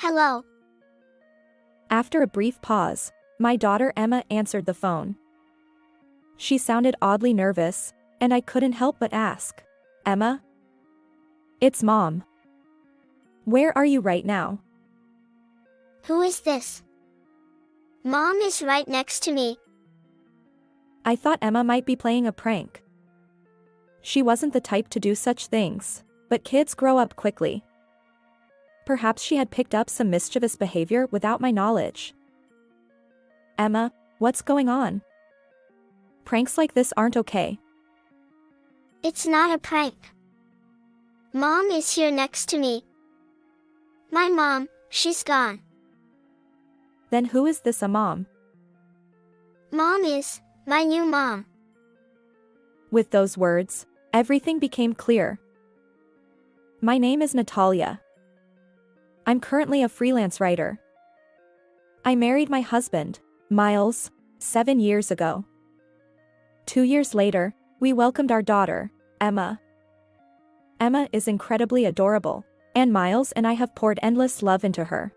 Hello. After a brief pause, my daughter Emma answered the phone. She sounded oddly nervous, and I couldn't help but ask, "Emma?" "It's Mom." "Where are you right now?" Who is this? Mom is right next to me. I thought Emma might be playing a prank. She wasn't the type to do such things, but kids grow up quickly. Perhaps she had picked up some mischievous behavior without my knowledge. "Emma, what's going on? Pranks like this aren't okay." It's not a prank. Mom is here next to me. My mom, she's gone. "Then who is this a mom?" Mom is my new mom. With those words, everything became clear. My name is Natalia. I'm currently a freelance writer. I married my husband, Miles, 7 years ago. 2 years later, we welcomed our daughter, Emma. Emma is incredibly adorable, and Miles and I have poured endless love into her.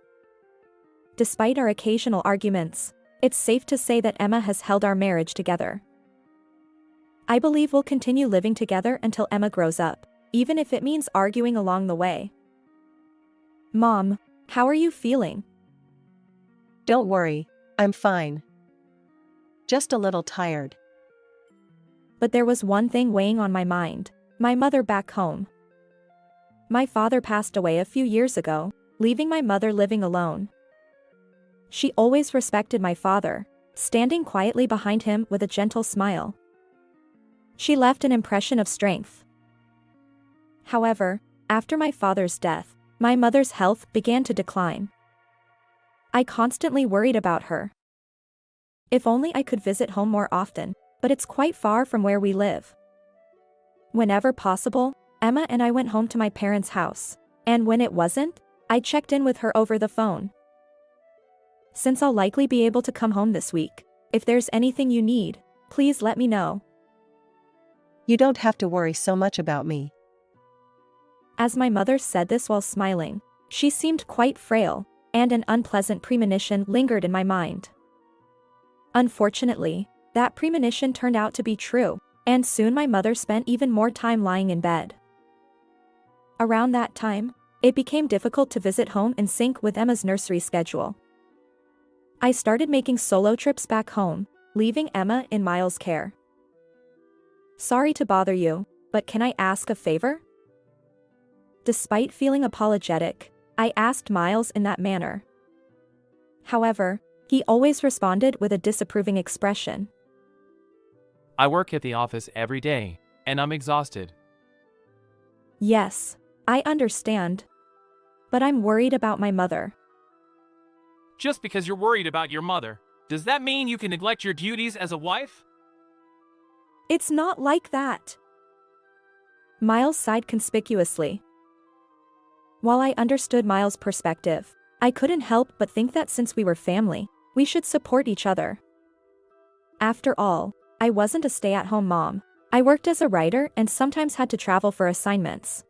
Despite our occasional arguments, it's safe to say that Emma has held our marriage together. I believe we'll continue living together until Emma grows up, even if it means arguing along the way. Mom, how are you feeling? Don't worry, I'm fine. Just a little tired. But there was one thing weighing on my mind, my mother back home. My father passed away a few years ago, leaving my mother living alone. She always respected my father, standing quietly behind him with a gentle smile. She left an impression of strength. However, after my father's death, my mother's health began to decline. I constantly worried about her. If only I could visit home more often, but it's quite far from where we live. Whenever possible, Emma and I went home to my parents' house, and when it wasn't, I checked in with her over the phone. Since I'll likely be able to come home this week, if there's anything you need, please let me know. You don't have to worry so much about me. As my mother said this while smiling, she seemed quite frail, and an unpleasant premonition lingered in my mind. Unfortunately, that premonition turned out to be true, and soon my mother spent even more time lying in bed. Around that time, it became difficult to visit home in sync with Emma's nursery schedule. I started making solo trips back home, leaving Emma in Miles' care. Sorry to bother you, but can I ask a favor? Despite feeling apologetic, I asked Miles in that manner. However, he always responded with a disapproving expression. I work at the office every day, and I'm exhausted. Yes, I understand. But I'm worried about my mother. Just because you're worried about your mother, does that mean you can neglect your duties as a wife? It's not like that. Miles sighed conspicuously. While I understood Miles' perspective, I couldn't help but think that since we were family, we should support each other. After all, I wasn't a stay-at-home mom. I worked as a writer and sometimes had to travel for assignments.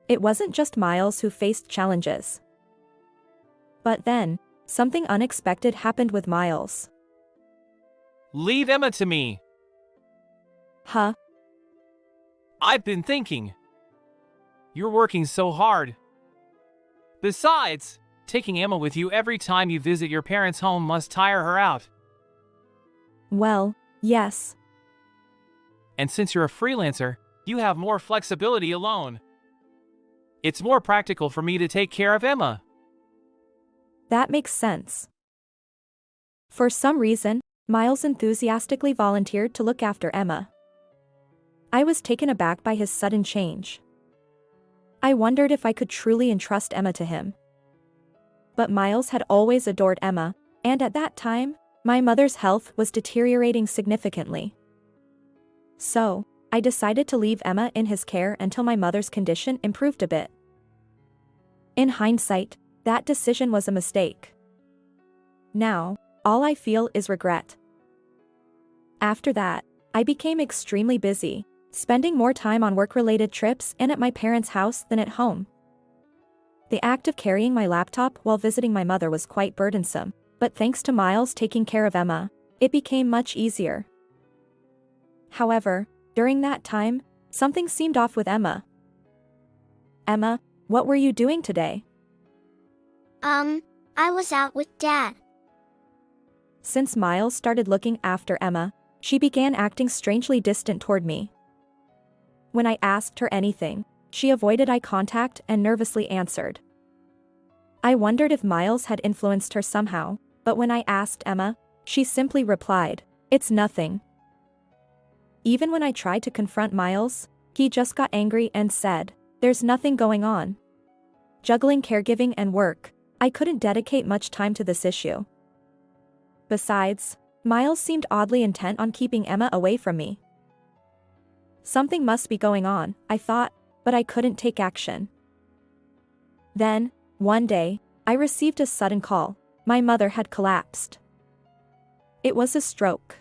It wasn't just Miles who faced challenges. But then, something unexpected happened with Miles. Leave Emma to me. Huh? I've been thinking. You're working so hard. Besides, taking Emma with you every time you visit your parents' home must tire her out. Well, yes. And since you're a freelancer, you have more flexibility alone. It's more practical for me to take care of Emma. That makes sense. For some reason, Miles enthusiastically volunteered to look after Emma. I was taken aback by his sudden change. I wondered if I could truly entrust Emma to him. But Miles had always adored Emma, and at that time, my mother's health was deteriorating significantly. So, I decided to leave Emma in his care until my mother's condition improved a bit. In hindsight, that decision was a mistake. Now, all I feel is regret. After that, I became extremely busy, spending more time on work-related trips and at my parents' house than at home. The act of carrying my laptop while visiting my mother was quite burdensome, but thanks to Miles taking care of Emma, it became much easier. However, during that time, something seemed off with Emma. Emma, what were you doing today? I was out with Dad. Since Miles started looking after Emma, she began acting strangely distant toward me. When I asked her anything, she avoided eye contact and nervously answered. I wondered if Miles had influenced her somehow, but when I asked Emma, she simply replied, "It's nothing." Even when I tried to confront Miles, he just got angry and said, "There's nothing going on." Juggling caregiving and work, I couldn't dedicate much time to this issue. Besides, Miles seemed oddly intent on keeping Emma away from me. Something must be going on, I thought, but I couldn't take action. Then, one day, I received a sudden call. My mother had collapsed. It was a stroke.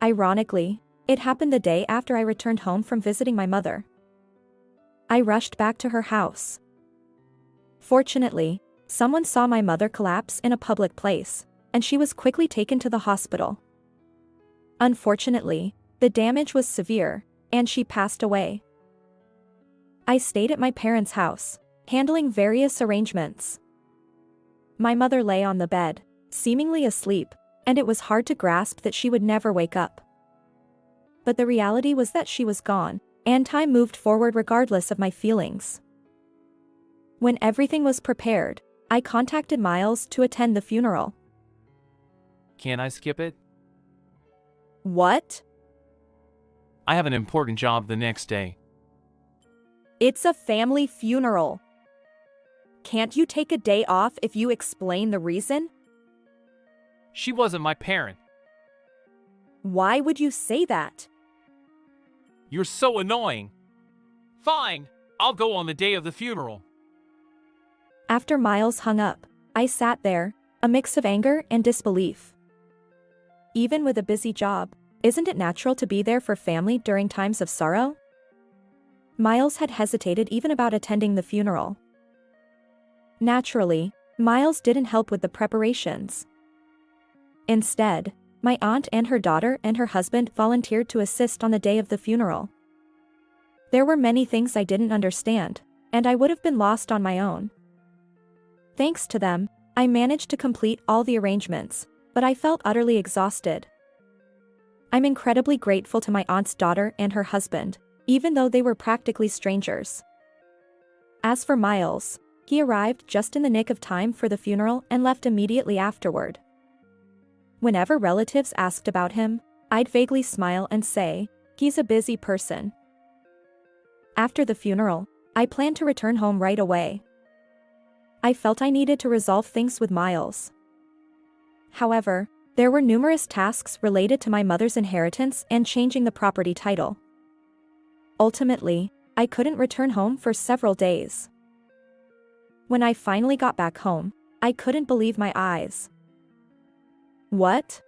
Ironically, it happened the day after I returned home from visiting my mother. I rushed back to her house. Fortunately, someone saw my mother collapse in a public place, and she was quickly taken to the hospital. Unfortunately, the damage was severe, and she passed away. I stayed at my parents' house, handling various arrangements. My mother lay on the bed, seemingly asleep, and it was hard to grasp that she would never wake up. But the reality was that she was gone, and time moved forward regardless of my feelings. When everything was prepared, I contacted Miles to attend the funeral. Can I skip it? What? I have an important job the next day. It's a family funeral. Can't you take a day off if you explain the reason? She wasn't my parent. Why would you say that? You're so annoying. Fine, I'll go on the day of the funeral. After Miles hung up, I sat there, a mix of anger and disbelief. Even with a busy job, isn't it natural to be there for family during times of sorrow? Miles had hesitated even about attending the funeral. Naturally, Miles didn't help with the preparations. Instead, my aunt and her daughter and her husband volunteered to assist on the day of the funeral. There were many things I didn't understand, and I would have been lost on my own. Thanks to them, I managed to complete all the arrangements, but I felt utterly exhausted. I'm incredibly grateful to my aunt's daughter and her husband, even though they were practically strangers. As for Miles, he arrived just in the nick of time for the funeral and left immediately afterward. Whenever relatives asked about him, I'd vaguely smile and say, "He's a busy person." After the funeral, I planned to return home right away. I felt I needed to resolve things with Miles. However, there were numerous tasks related to my mother's inheritance and changing the property title. Ultimately, I couldn't return home for several days. When I finally got back home, I couldn't believe my eyes. What?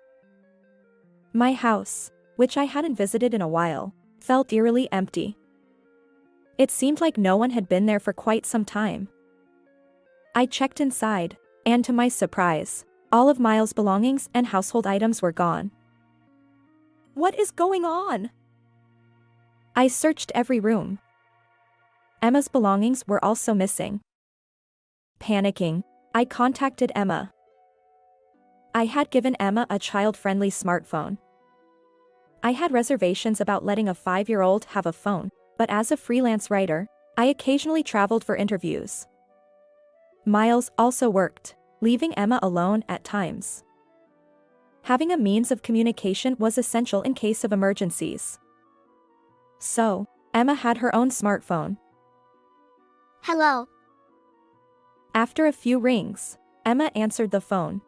My house, which I hadn't visited in a while, felt eerily empty. It seemed like no one had been there for quite some time. I checked inside, and to my surprise, all of Miles' belongings and household items were gone. What is going on? I searched every room. Emma's belongings were also missing. Panicking, I contacted Emma. I had given Emma a child-friendly smartphone. I had reservations about letting a 5-year-old have a phone, but as a freelance writer, I occasionally traveled for interviews. Miles also worked, leaving Emma alone at times. Having a means of communication was essential in case of emergencies. So, Emma had her own smartphone. Hello. After a few rings, Emma answered the phone.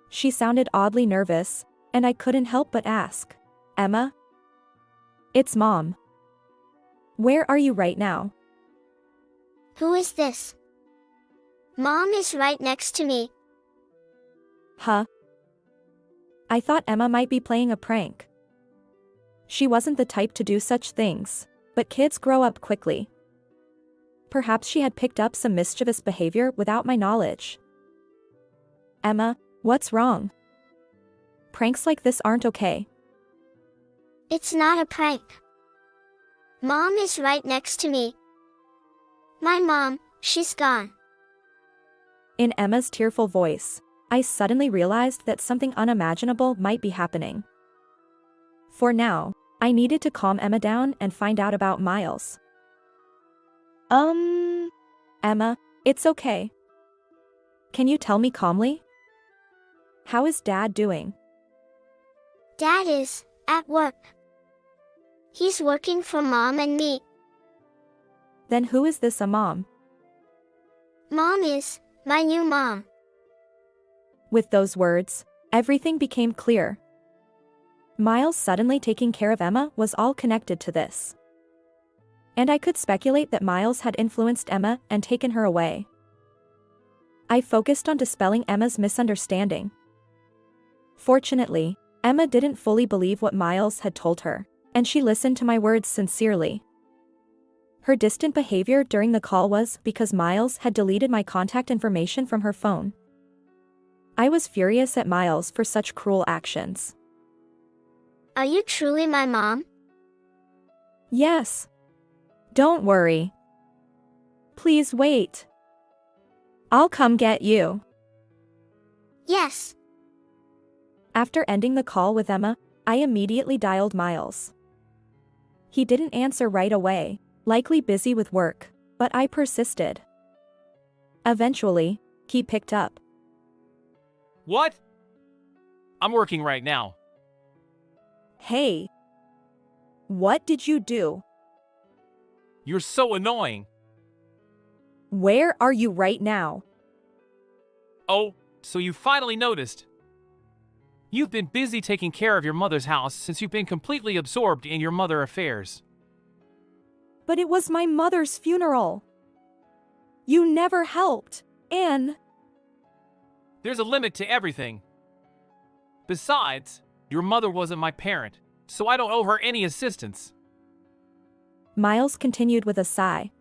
She sounded oddly nervous, and I couldn't help but ask, "Emma?" "It's Mom." "Where are you right now?" Who is this? Mom is right next to me. Huh? I thought Emma might be playing a prank. She wasn't the type to do such things, but kids grow up quickly. perhaps she had picked up some mischievous behavior without my knowledge. Emma, what's wrong? Pranks like this aren't okay. It's not a prank. Mom is right next to me. My mom, she's gone. In Emma's tearful voice, I suddenly realized that something unimaginable might be happening. For now, I needed to calm Emma down and find out about Miles. Emma, it's okay. Can you tell me calmly? How is Dad doing? Dad is at work. He's working for Mom and me. Then who is this a mom? Mom is my new mom. With those words, everything became clear. Miles suddenly taking care of Emma was all connected to this. And I could speculate that Miles had influenced Emma and taken her away. I focused on dispelling Emma's misunderstanding. Fortunately, Emma didn't fully believe what Miles had told her, and she listened to my words sincerely. Her distant behavior during the call was because Miles had deleted my contact information from her phone. I was furious at Miles for such cruel actions. Are you truly my mom? Yes. Don't worry. Please wait. I'll come get you. Yes. After ending the call with Emma, I immediately dialed Miles. He didn't answer right away, likely busy with work, but I persisted. Eventually, he picked up. What? I'm working right now. Hey. What did you do? You're so annoying. Where are you right now? Oh, so you finally noticed. You've been busy taking care of your mother's house since you've been completely absorbed in your mother affairs. But it was my mother's funeral. You never helped, and... There's a limit to everything. Besides, your mother wasn't my parent, so I don't owe her any assistance. Miles continued with a sigh.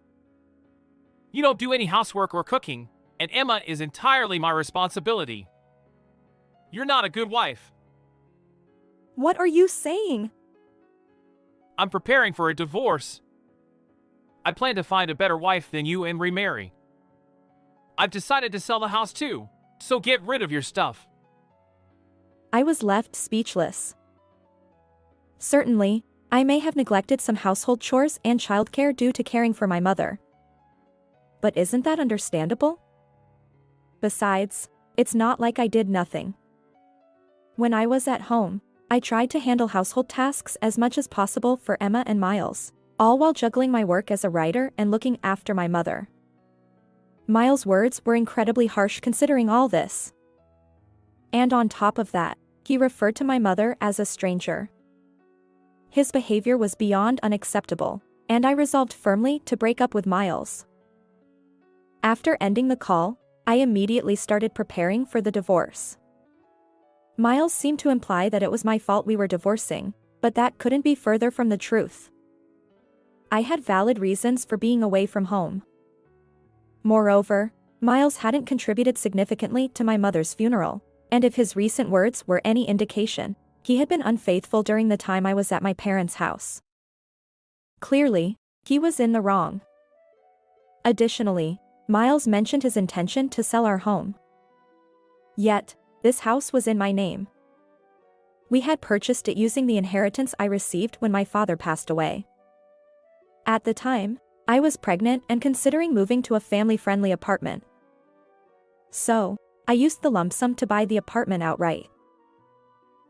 You don't do any housework or cooking, and Emma is entirely my responsibility. You're not a good wife. What are you saying? I'm preparing for a divorce. I plan to find a better wife than you and remarry. I've decided to sell the house too, so get rid of your stuff. I was left speechless. Certainly, I may have neglected some household chores and childcare due to caring for my mother. But isn't that understandable? Besides, it's not like I did nothing. When I was at home, I tried to handle household tasks as much as possible for Emma and Miles, all while juggling my work as a writer and looking after my mother. Miles' words were incredibly harsh considering all this. And on top of that, he referred to my mother as a stranger. His behavior was beyond unacceptable, and I resolved firmly to break up with Miles. After ending the call, I immediately started preparing for the divorce. Miles seemed to imply that it was my fault we were divorcing, but that couldn't be further from the truth. I had valid reasons for being away from home. Moreover, Miles hadn't contributed significantly to my mother's funeral, and if his recent words were any indication, he had been unfaithful during the time I was at my parents' house. Clearly, he was in the wrong. Additionally, Miles mentioned his intention to sell our home. Yet, this house was in my name. We had purchased it using the inheritance I received when my father passed away. At the time, I was pregnant and considering moving to a family-friendly apartment. So, I used the lump sum to buy the apartment outright.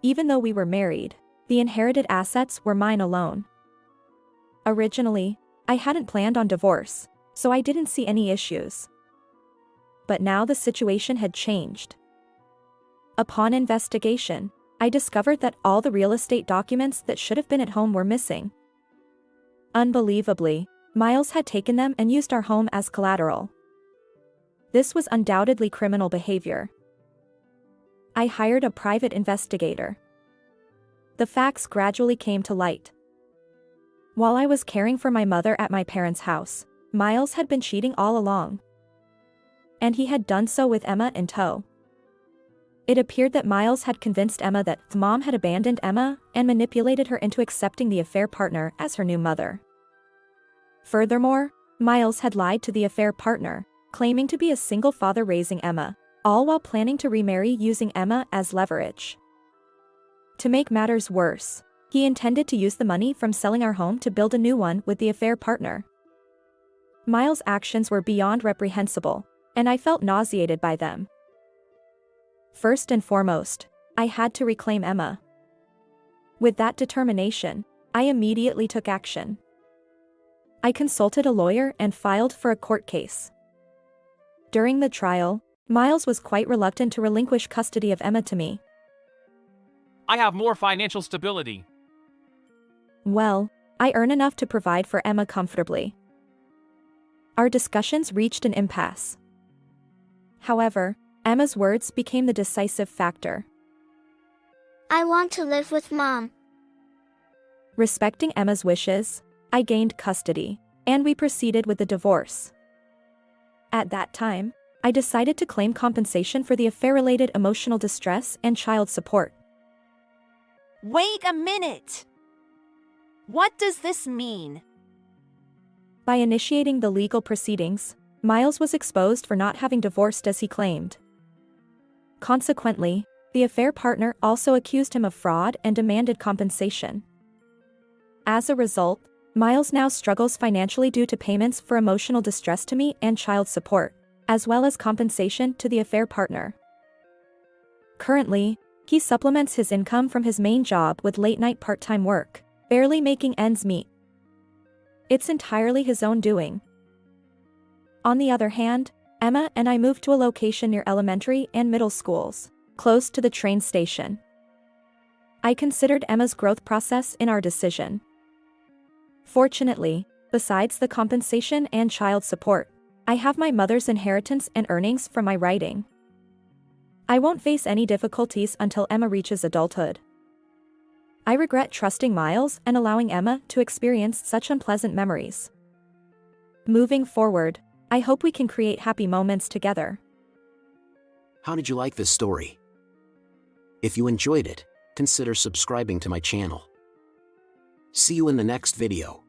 Even though we were married, the inherited assets were mine alone. Originally, I hadn't planned on divorce, so I didn't see any issues. But now the situation had changed. Upon investigation, I discovered that all the real estate documents that should have been at home were missing. Unbelievably, Miles had taken them and used our home as collateral. This was undoubtedly criminal behavior. I hired a private investigator. The facts gradually came to light. While I was caring for my mother at my parents' house, Miles had been cheating all along. And he had done so with Emma in tow. It appeared that Miles had convinced Emma that his mom had abandoned Emma and manipulated her into accepting the affair partner as her new mother. Furthermore, Miles had lied to the affair partner, claiming to be a single father raising Emma, all while planning to remarry using Emma as leverage. To make matters worse, he intended to use the money from selling our home to build a new one with the affair partner. Miles' actions were beyond reprehensible, and I felt nauseated by them. First and foremost, I had to reclaim Emma. With that determination, I immediately took action. I consulted a lawyer and filed for a court case. During the trial, Miles was quite reluctant to relinquish custody of Emma to me. I have more financial stability. Well, I earn enough to provide for Emma comfortably. Our discussions reached an impasse. However, Emma's words became the decisive factor. I want to live with Mom. Respecting Emma's wishes, I gained custody, and we proceeded with the divorce. At that time, I decided to claim compensation for the affair-related emotional distress and child support. Wait a minute! What does this mean? By initiating the legal proceedings, Miles was exposed for not having divorced as he claimed. Consequently, the affair partner also accused him of fraud and demanded compensation. As a result, Miles now struggles financially due to payments for emotional distress to me and child support, as well as compensation to the affair partner. Currently, he supplements his income from his main job with late-night part-time work, barely making ends meet. It's entirely his own doing. On the other hand, Emma and I moved to a location near elementary and middle schools, close to the train station. I considered Emma's growth process in our decision. Fortunately, besides the compensation and child support, I have my mother's inheritance and earnings from my writing. I won't face any difficulties until Emma reaches adulthood. I regret trusting Miles and allowing Emma to experience such unpleasant memories. Moving forward, I hope we can create happy moments together. How did you like this story? If you enjoyed it, consider subscribing to my channel. See you in the next video.